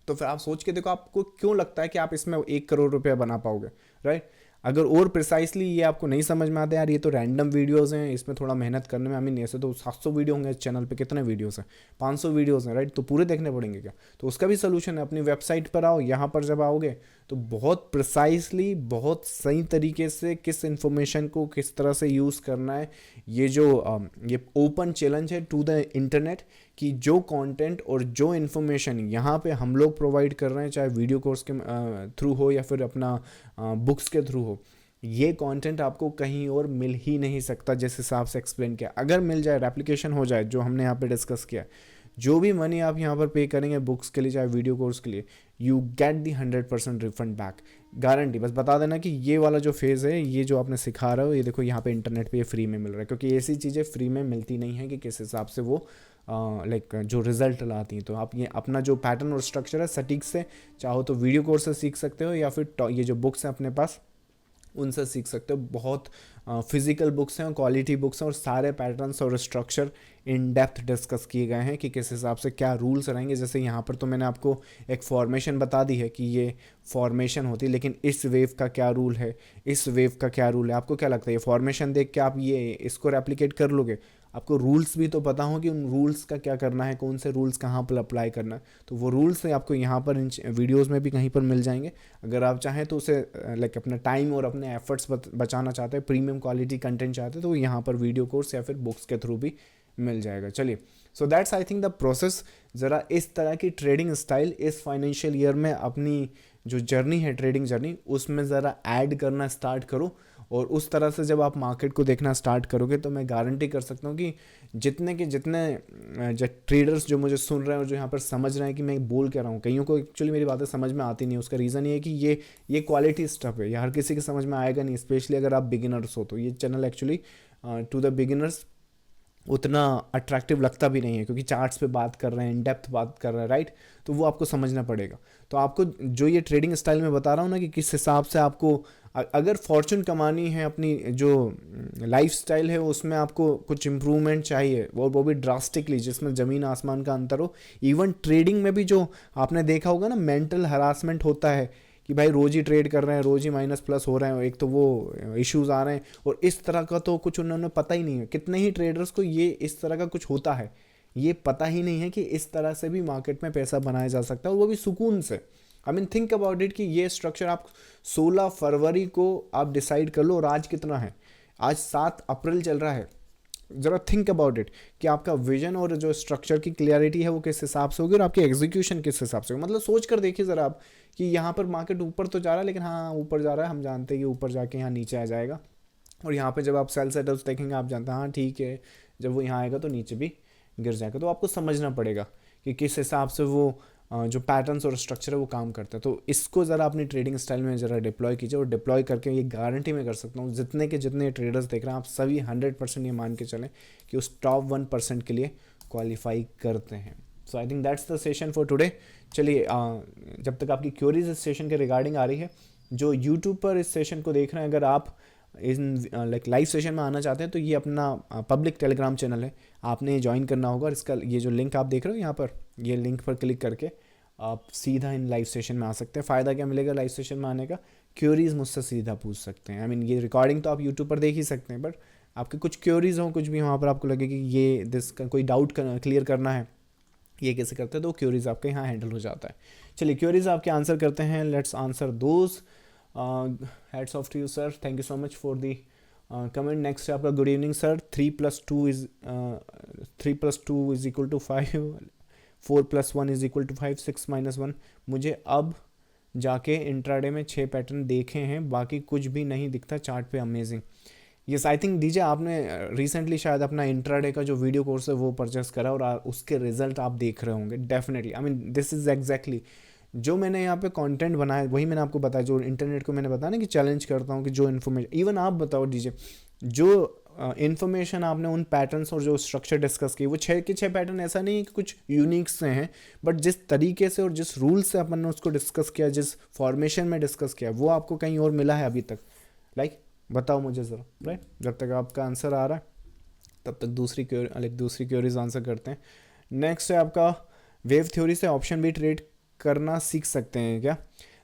तो फिर आप सोच के देखो आपको क्यों लगता है कि आप इसमें 1 करोड़ रुपया बना पाओगे राइट। अगर और प्रिसाइसली ये आपको नहीं समझ में आता यार, ये तो रैंडम वीडियोस हैं, इसमें थोड़ा मेहनत करने में, आई मीन ऐसे तो 700 वीडियो होंगे इस चैनल पे, कितने वीडियोस हैं, 500 वीडियोस हैं राइट, तो पूरे देखने पड़ेंगे क्या, तो उसका भी सोल्यूशन है। अपनी वेबसाइट पर आओ, यहाँ पर जब आओगे तो बहुत प्रिसाइसली, बहुत सही तरीके से किस इन्फॉर्मेशन को किस तरह से यूज़ करना है, ये जो ये ओपन चैलेंज है टू द इंटरनेट, कि जो कंटेंट और जो इन्फॉर्मेशन यहाँ पे हम लोग प्रोवाइड कर रहे हैं, चाहे वीडियो कोर्स के थ्रू हो या फिर अपना बुक्स के थ्रू हो, ये कंटेंट आपको कहीं और मिल ही नहीं सकता जिस हिसाब से एक्सप्लेन किया। अगर मिल जाए, रेप्लिकेशन हो जाए, जो हमने यहाँ पे डिस्कस किया, जो भी मनी आप यहाँ पर पे करेंगे बुक्स के लिए चाहे वीडियो कोर्स के लिए, you get the 100% refund back, guarantee. बस बता देना कि ये वाला जो फेज़ है, ये जो आपने सिखा रहे हो, ये देखो यहाँ पे इंटरनेट पे ये फ्री में मिल रहा है, क्योंकि ऐसी चीज़ें फ्री में मिलती नहीं है कि किस हिसाब से वो लाइक जो रिजल्ट लाती हैं। तो आप ये अपना जो पैटर्न और स्ट्रक्चर है सटीक से चाहो तो वीडियो कोर्स से सीख सकते हो, या फिर ये जो बुक्स हैं अपने पास उनसे सीख सकते हो। बहुत फिजिकल बुक्स हैं और क्वालिटी बुक्स हैं, और सारे पैटर्न्स और स्ट्रक्चर इन डेप्थ डिस्कस किए गए हैं कि किस हिसाब से क्या रूल्स रहेंगे। जैसे यहाँ पर तो मैंने आपको एक फॉर्मेशन बता दी है कि ये फॉर्मेशन होती है, लेकिन इस वेव का क्या रूल है, इस वेव का क्या रूल है, आपको क्या लगता है ये फॉर्मेशन देख के आप ये इसको रेप्लिकेट कर लोगे? आपको रूल्स भी तो पता हो कि उन रूल्स का क्या करना है, कौन से रूल्स कहाँ पर अप्लाई करना है, तो वो रूल्स आपको यहाँ पर इन वीडियोज़ में भी कहीं पर मिल जाएंगे। अगर आप चाहें तो उसे लाइक अपना टाइम और अपने एफर्ट्स बचाना चाहते हैं, प्रीमियम क्वालिटी कंटेंट चाहते हैं, तो यहाँ पर वीडियो कोर्स या फिर बुक्स के थ्रू भी मिल जाएगा। चलिए, so that's I think the process. ज़रा इस तरह की ट्रेडिंग स्टाइल इस फाइनेंशियल ईयर में अपनी जो जर्नी है, ट्रेडिंग जर्नी, उसमें ज़रा ऐड करना स्टार्ट करो। और उस तरह से जब आप मार्केट को देखना स्टार्ट करोगे तो मैं गारंटी कर सकता हूँ कि जितने जो ट्रेडर्स जो मुझे सुन रहे हैं और जो यहाँ पर समझ रहे हैं कि मैं बोल क्या रहा हूँ, कईयों को एक्चुअली मेरी बातें समझ में आती नहीं है। उसका रीज़न ये है कि ये क्वालिटी स्टफ है, ये हर किसी के समझ में आएगा नहीं, स्पेशली अगर आप बिगिनर्स हो। तो ये channel actually to the beginners उतना अट्रैक्टिव लगता भी नहीं है, क्योंकि चार्ट्स पे बात कर रहे हैं, इन डेप्थ बात कर रहे हैं राइट, तो वो आपको समझना पड़ेगा। तो आपको जो ये ट्रेडिंग स्टाइल में बता रहा हूँ ना, कि किस हिसाब से आपको अगर फॉर्चून कमानी है, अपनी जो लाइफ स्टाइल है उसमें आपको कुछ इम्प्रूवमेंट चाहिए, वो भी ड्रास्टिकली, जिसमें ज़मीन आसमान का अंतर हो। इवन ट्रेडिंग में भी जो आपने देखा होगा ना, मेंटल हरासमेंट होता है कि भाई रोज़ ही ट्रेड कर रहे हैं, रोज़ ही माइनस प्लस हो रहे हैं, एक तो वो इश्यूज आ रहे हैं, और इस तरह का तो कुछ उन्होंने पता ही नहीं है। कितने ही ट्रेडर्स को ये इस तरह का कुछ होता है, ये पता ही नहीं है कि इस तरह से भी मार्केट में पैसा बनाया जा सकता है, और वो भी सुकून से। I mean think about it कि ये स्ट्रक्चर आप 16 फरवरी को आप डिसाइड कर लो, और आज कितना है, आज 7 अप्रैल चल रहा है। ज़रा थिंक अबाउट इट कि आपका विजन और जो स्ट्रक्चर की क्लियरिटी है वो किस हिसाब से होगी, और आपकी एग्जीक्यूशन किस हिसाब से होगी। मतलब सोच कर देखिए ज़रा आप कि यहाँ पर मार्केट ऊपर तो जा रहा है, लेकिन हाँ ऊपर जा रहा है, हम जानते हैं कि ऊपर जाके यहाँ नीचे आ जाएगा। और यहाँ पे जब आप सेल सेटअप्स देखेंगे आप जानते हैं हाँ ठीक है, जब वो यहाँ आएगा तो नीचे भी गिर जाएगा। तो आपको समझना पड़ेगा कि किस हिसाब से वो जो पैटर्न्स और स्ट्रक्चर है वो काम करता है। तो इसको ज़रा अपनी ट्रेडिंग स्टाइल में ज़रा डिप्लॉय कीजिए, और डिप्लॉय करके ये गारंटी मैं कर सकता हूँ जितने के जितने ट्रेडर्स देख रहे हैं आप सभी 100% ये मान के चलें कि उस टॉप 1% के लिए क्वालिफाई करते हैं। So I think that's the session for today. चलिए जब तक आपकी क्यूरीज इस सेशन के रिगार्डिंग आ रही है, जो यूट्यूब पर इस सेशन को देख रहे हैं, अगर आप इन लाइक लाइव सेशन में आना चाहते हैं तो ये अपना पब्लिक टेलीग्राम चैनल है, आपने ज्वाइन करना होगा। और इसका ये जो लिंक आप देख रहे हो यहाँ पर, ये लिंक पर क्लिक करके आप सीधा इन लाइव सेशन में आ सकते हैं। फ़ायदा क्या मिलेगा लाइव सेशन में आने का, क्यूरीज मुझसे सीधा पूछ सकते हैं। आई मीन ये रिकॉर्डिंग तो आप यूट्यूब पर देख ही सकते हैं, बट आपके कुछ क्यूरीज हो, कुछ भी वहाँ पर आपको लगे कि ये दिस का कोई डाउट क्लियर करना है, ये कैसे करते हैं, तो क्यूरीज आपके यहाँ हैंडल हो जाता है। चलिए क्यूरीज आपके आंसर करते हैं, let's answer those. Hats off to you sir, thank you so much for the comment. Next है आपका good evening sir, 3+2 is equal to 5, 4+1 is equal to 5, 6-1। मुझे अब जाके इंट्राडे में 6 पैटर्न देखे हैं, बाकी कुछ भी नहीं दिखता चार्ट पे। Amazing. Yes I think DJ आपने रिसेंटली शायद अपना इंट्राडे का जो वीडियो कोर्स है वो परचेस करा, और उसके रिजल्ट आप देख रहे होंगे definitely. I mean this is exactly जो मैंने यहाँ पे कंटेंट बनाया, वही मैंने आपको बताया, जो इंटरनेट को मैंने बताया ना कि चैलेंज करता हूँ कि जो इन्फॉर्मेशन, इवन आप बताओ डीजे, जो इन्फॉर्मेशन आपने उन पैटर्न्स और जो स्ट्रक्चर डिस्कस की, वो 6 के 6 पैटर्न ऐसा नहीं है कि कुछ यूनिक से हैं, बट जिस तरीके से और जिस रूल से अपन ने उसको डिस्कस किया, जिस फॉर्मेशन में डिस्कस किया, वो आपको कहीं और मिला है अभी तक? लाइक बताओ मुझे ज़रा, राइट? जब तक आपका आंसर आ रहा है तब तक दूसरी क्वेरीज आंसर करते हैं। नेक्स्ट है आपका, वेव थ्योरी से ऑप्शन भी ट्रेड करना सीख सकते हैं क्या?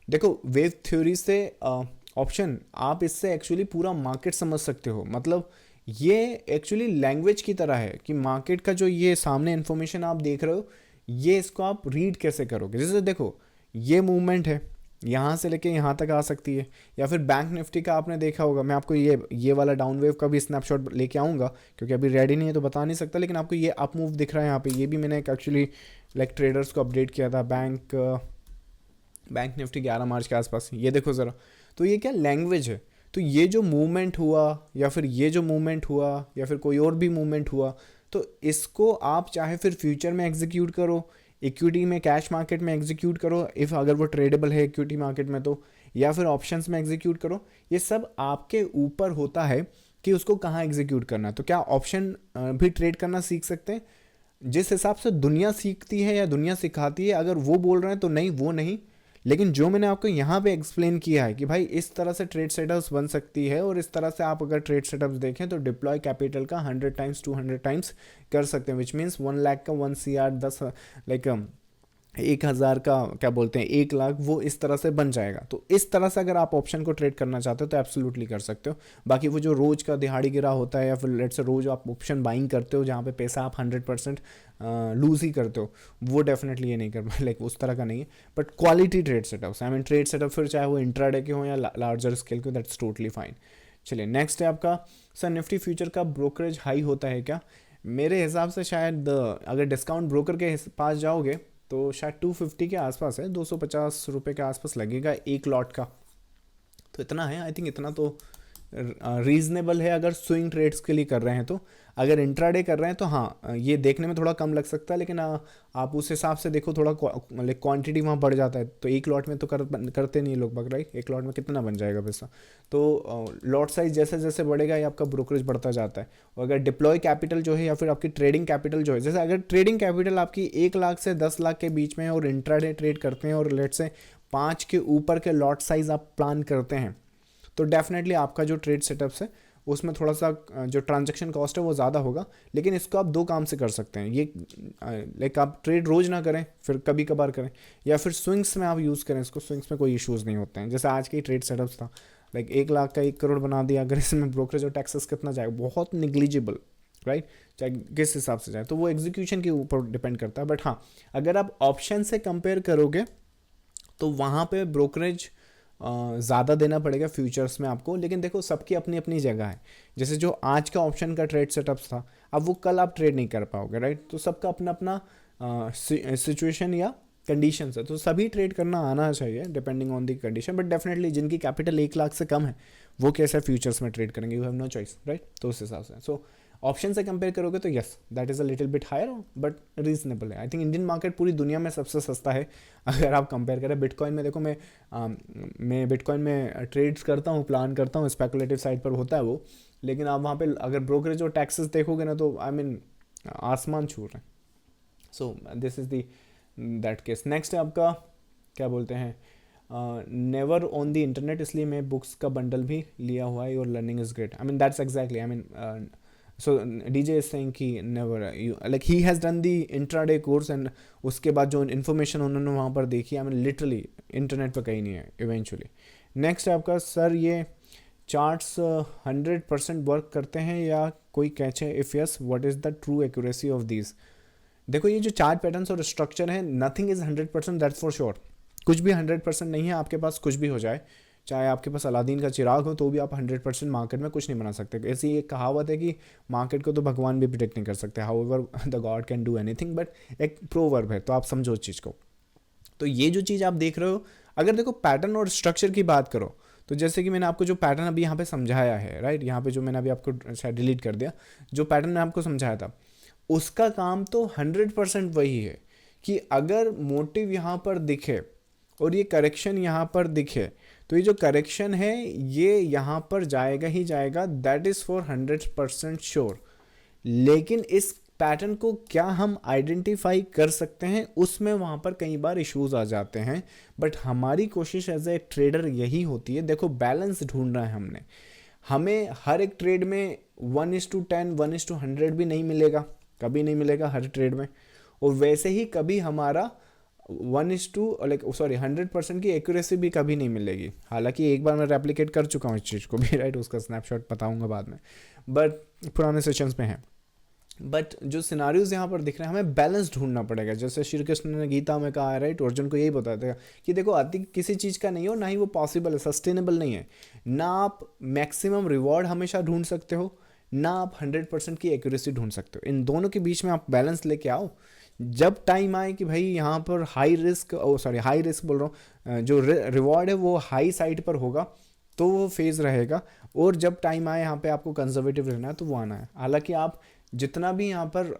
देखो वेव थ्योरी से ऑप्शन, आप इससे एक्चुअली पूरा मार्केट समझ सकते हो। मतलब ये एक्चुअली लैंग्वेज की तरह है कि मार्केट का जो ये सामने इन्फॉर्मेशन आप देख रहे हो, ये इसको आप रीड कैसे करोगे। जैसे देखो ये मूवमेंट है, यहाँ से लेके यहाँ तक आ सकती है, या फिर बैंक निफ्टी का आपने देखा होगा, मैं आपको ये वाला डाउन वेव का भी स्नैपशॉट लेके आऊँगा क्योंकि अभी रेडी नहीं है तो बता नहीं सकता, लेकिन आपको ये अप मूव दिख रहा है यहाँ पे, ये भी मैंने एक्चुअली लाइक ट्रेडर्स को अपडेट किया था बैंक निफ्टी 11 मार्च के आसपास। ये देखो ज़रा, तो ये क्या लैंग्वेज है। तो ये जो मूवमेंट हुआ, या फिर ये जो मूवमेंट हुआ, या फिर कोई और भी मूवमेंट हुआ, तो इसको आप चाहे फिर फ्यूचर में एग्जीक्यूट करो, इक्विटी में, कैश मार्केट में एग्जीक्यूट करो, इफ़ अगर वो ट्रेडेबल है इक्विटी मार्केट में तो, या फिर ऑप्शंस में एग्जीक्यूट करो। ये सब आपके ऊपर होता है कि उसको कहाँ एग्जीक्यूट करना है। तो क्या ऑप्शन भी ट्रेड करना सीख सकते हैं? जिस हिसाब से दुनिया सीखती है या दुनिया सिखाती है, अगर वो बोल रहे हैं तो नहीं, वो नहीं। लेकिन जो मैंने आपको यहाँ पे एक्सप्लेन किया है कि भाई इस तरह से ट्रेड सेटअप्स बन सकती है, और इस तरह से आप अगर ट्रेड सेटअप्स देखें तो डिप्लॉय कैपिटल का 100 टाइम्स 200 टाइम्स कर सकते हैं, विच मीन्स 1 लाख का 1 CR 10 लाइक 1000 का क्या बोलते हैं 1 लाख, वो इस तरह से बन जाएगा। तो इस तरह से अगर आप ऑप्शन को ट्रेड करना चाहते हो तो एब्सोल्युटली कर सकते हो। बाकी वो जो रोज का दिहाड़ी गिरा होता है, या फिर लेट्स से रोज आप ऑप्शन बाइंग करते हो जहाँ पे पैसा आप 100% लूज ही करते हो, वो डेफिनेटली ये नहीं कर लाइक उस तरह का नहीं है। But quality trade setups, I mean trade setup, फिर चाहे वो इंट्राडे के हो या लार्जर स्केल के, दैट्स टोटली फाइन। चलिए नेक्स्ट है आपका, सर निफ्टी फ्यूचर का ब्रोकरेज हाई होता है क्या? मेरे हिसाब से शायद अगर डिस्काउंट ब्रोकर के पास जाओगे तो शायद 250 के आसपास है, 250 रुपये के आसपास लगेगा एक लॉट का। तो इतना है, आई थिंक इतना तो रीज़नेबल है अगर स्विंग ट्रेड्स के लिए कर रहे हैं तो। अगर इंट्राडे कर रहे हैं तो हाँ ये देखने में थोड़ा कम लग सकता है, लेकिन आप उस हिसाब से देखो, थोड़ा मतलब क्वांटिटी वहाँ बढ़ जाता है। तो एक लॉट में तो करते नहीं लोग बाग, राइट? एक लॉट में कितना बन जाएगा पैसा? तो लॉट साइज जैसे जैसे बढ़ेगा ये आपका ब्रोकरेज बढ़ता जाता है। और अगर डिप्लॉय कैपिटल जो है, या फिर आपकी ट्रेडिंग कैपिटल जो है, जैसे अगर ट्रेडिंग कैपिटल आपकी 1 लाख से 10 लाख के बीच में है और इंट्राडे ट्रेड करते हैं, और लेट से 5 के ऊपर के लॉट साइज आप प्लान करते हैं, तो डेफिनेटली आपका जो ट्रेड सेटअप्स है उसमें थोड़ा सा जो ट्रांजैक्शन कॉस्ट है वो ज़्यादा होगा। लेकिन इसको आप 2 काम से कर सकते हैं। ये लाइक आप ट्रेड रोज़ ना करें, फिर कभी कभार करें, या फिर स्विंग्स में आप यूज़ करें इसको। स्विंग्स में कोई इश्यूज़ नहीं होते हैं। जैसे आज के ट्रेड सेटअप्स था, लाइक 1 लाख का 1 करोड़ बना दिया, अगर इसमें ब्रोकरेज और टैक्सेस कितना जाएगा, बहुत निग्लिजिबल, राइट? चाहे किस हिसाब से जाए, तो वो एग्जीक्यूशन के ऊपर डिपेंड करता है। बट हाँ, अगर आप ऑप्शन से कंपेयर करोगे तो वहाँ पे ब्रोकरेज ज़्यादा देना पड़ेगा फ्यूचर्स में आपको। लेकिन देखो सबकी अपनी अपनी जगह है। जैसे जो आज का ऑप्शन का ट्रेड सेटअप्स था, अब वो कल आप ट्रेड नहीं कर पाओगे, राइट? तो सबका अपना अपना सिचुएशन या कंडीशन है, तो सभी ट्रेड करना आना चाहिए depending on the condition. But definitely जिनकी कैपिटल 1 लाख से कम है वो कैसे फ्यूचर्स में ट्रेड करेंगे, you have no choice, right. तो उस हिसाब से सो ऑप्शन से कंपेयर करोगे तो yes that is a little bit higher but reasonable है। आई थिंक इंडियन मार्केट पूरी दुनिया में सबसे सस्ता है अगर आप कंपेयर करें। बिटकॉइन में देखो मैं बिटकॉइन में ट्रेड्स करता हूँ, प्लान करता हूँ, स्पेकुलेटिव साइड पर होता है वो, लेकिन आप वहाँ पे अगर ब्रोकरेज और टैक्सेस देखोगे ना तो आई मीन आसमान छू रहे हैं। So this is the that case. Next है आपका क्या बोलते हैं, नेवर ऑन द इंटरनेट, इसलिए मैं बुक्स का बंडल भी लिया हुआ है, your learning is great. I mean that's exactly, I mean so DJ is saying कि never you like he has done the intraday course and उसके बाद जो इन्फॉर्मेशन उन्होंने वहाँ पर देखी, आई मीन लिटरली इंटरनेट पर कहीं नहीं है इवेंचुअली। नेक्स्ट है आपका, सर ये चार्ट्स 100% वर्क करते हैं या कोई कैच है, if yes what is the true accuracy of these. देखो ये जो चार्ट पैटर्न्स और स्ट्रक्चर है, nothing is 100%, that's for sure. कुछ भी 100% नहीं है, आपके पास कुछ भी हो जाए, चाहे आपके पास अलादीन का चिराग हो तो भी आप 100% मार्केट में कुछ नहीं बना सकते। ऐसी एक कहावत है कि मार्केट को तो भगवान भी प्रिडिक्ट नहीं कर सकते, however the God can do anything, but एक प्रोवर्ब है, तो आप समझो उस चीज़ को। तो ये जो चीज़ आप देख रहे हो, अगर देखो पैटर्न और स्ट्रक्चर की बात करो तो जैसे कि मैंने आपको जो पैटर्न अभी यहाँ पे समझाया है, राइट, यहाँ पे जो मैंने अभी आपको शायद डिलीट कर दिया, जो पैटर्न मैं आपको समझाया था उसका काम तो 100% वही है कि अगर मोटिव यहाँ पर दिखे और ये करेक्शन यहाँ पर दिखे तो ये जो करेक्शन है ये यहाँ पर जाएगा ही जाएगा, दैट इज़ फॉर 100% श्योर। लेकिन इस पैटर्न को क्या हम आइडेंटिफाई कर सकते हैं, उसमें वहाँ पर कई बार इश्यूज आ जाते हैं। बट हमारी कोशिश एज ए ट्रेडर यही होती है, देखो बैलेंस ढूंढना है हमने, हमें हर एक ट्रेड में 1:10 1:100 भी नहीं मिलेगा, कभी नहीं मिलेगा हर ट्रेड में। और वैसे ही कभी हमारा 100% की एक्यूरेसी भी कभी नहीं मिलेगी। हालांकि एक बार मैं रेप्लिकेट कर चुका हूँ इस चीज़ को भी, राइट, उसका स्नैपशॉट बताऊंगा बाद में, बट पुराने सेशंस में है। बट जो सिनारियोज यहाँ पर दिख रहे हैं, हमें बैलेंस ढूंढना पड़ेगा। जैसे श्री कृष्ण ने गीता में कहा है, राइट, अर्जुन को यही बताते हैं कि देखो अति किसी चीज़ का नहीं हो, ना ही वो पॉसिबल है, सस्टेनेबल नहीं है। ना आप मैक्सिमम रिवॉर्ड हमेशा ढूंढ सकते हो, ना आप 100% की एक्यूरेसी ढूंढ सकते हो। इन दोनों के बीच में आप बैलेंस लेके आओ। जब टाइम आए कि भाई यहाँ पर हाई रिस्क बोल रहा हूँ, जो रिवॉर्ड है वो हाई साइड पर होगा तो वो फेज़ रहेगा, और जब टाइम आए यहाँ पे आपको कंजर्वेटिव रहना है तो वो आना है। हालांकि आप जितना भी यहाँ पर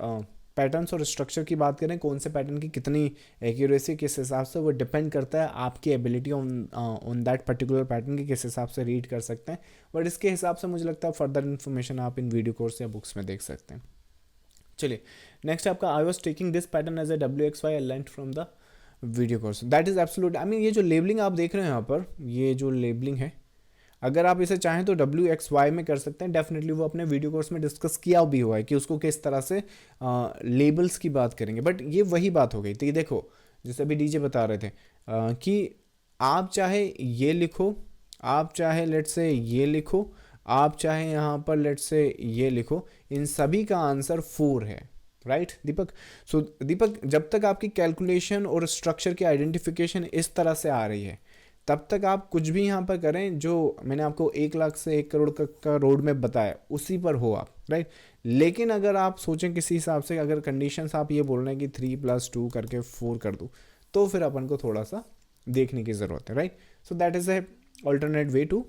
पैटर्न्स और स्ट्रक्चर की बात करें, कौन से पैटर्न की कितनी एक्यूरेसी किस हिसाब से, वो डिपेंड करता है आपकी ability on that particular pattern की किस हिसाब से रीड कर सकते हैं। बट इसके हिसाब से मुझे लगता है फर्दर इन्फॉर्मेशन आप इन वीडियो कोर्स या बुक्स में देख सकते हैं। चलिए नेक्स्ट आपका, I was taking this pattern as a WXY I learn from the video course, that is absolute. I mean ये जो लेबलिंग आप देख रहे हैं यहाँ पर, ये जो लेबलिंग है, अगर आप इसे चाहें तो WXY में कर सकते हैं। डेफिनेटली वो अपने वीडियो कोर्स में डिस्कस किया भी हुआ है कि उसको किस तरह से लेबल्स की बात करेंगे। बट ये वही बात हो गई। तो ये देखो जैसे अभी DJ बता रहे थे कि आप चाहे ये लिखो, आप चाहे लेट्स से ये लिखो, आप चाहे यहाँ पर लेट्स से ये लिखो, इन सभी का आंसर 4 है, राइट दीपक। सो दीपक, जब तक आपकी कैलकुलेशन और स्ट्रक्चर की आइडेंटिफिकेशन इस तरह से आ रही है तब तक आप कुछ भी यहाँ पर करें, जो मैंने आपको 1 लाख से 1 करोड़ का रोड मैप बताया उसी पर हो आप, राइट। लेकिन अगर आप सोचें किसी हिसाब से, अगर कंडीशंस आप ये बोल रहे हैं कि 3+2 करके 4 कर दूँ, तो फिर अपन को थोड़ा सा देखने की ज़रूरत है, right. So that is a alternate way to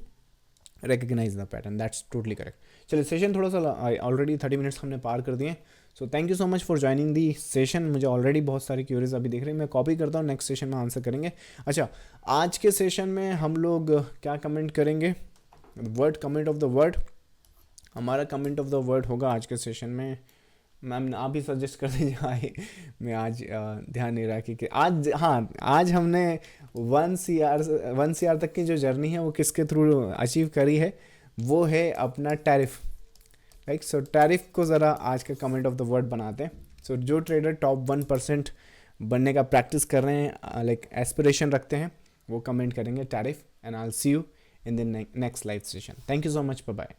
recognize the pattern, that's totally correct. चलिए सेशन थोड़ा सा ऑलरेडी 30 मिनट्स हमने पार कर दिए। So thank you so much for joining the session. मुझे ऑलरेडी बहुत सारी क्यूरीज अभी दिख रही है, मैं कॉपी करता हूँ, नेक्स्ट सेशन में आंसर करेंगे। अच्छा, आज के सेशन में हम लोग क्या कमेंट करेंगे, word comment of the word, हमारा कमेंट ऑफ द वर्ड होगा आज के सेशन में। मैम आप ही सजेस्ट कर दीजिए, मैं आज ध्यान नहीं रहा कि आज, हाँ आज हमने 1 CR तक की जो जर्नी है वो किसके थ्रू अचीव करी है, वो है अपना टैरिफ, राइट। सो टैरिफ को ज़रा आज का कमेंट ऑफ द वर्ड बनाते हैं। सो जो ट्रेडर टॉप 1% बनने का प्रैक्टिस कर रहे हैं, लाइक एस्पिरेशन रखते हैं, वो कमेंट करेंगे tariff, and I will see you in the next live session. Thank you so much, bye bye.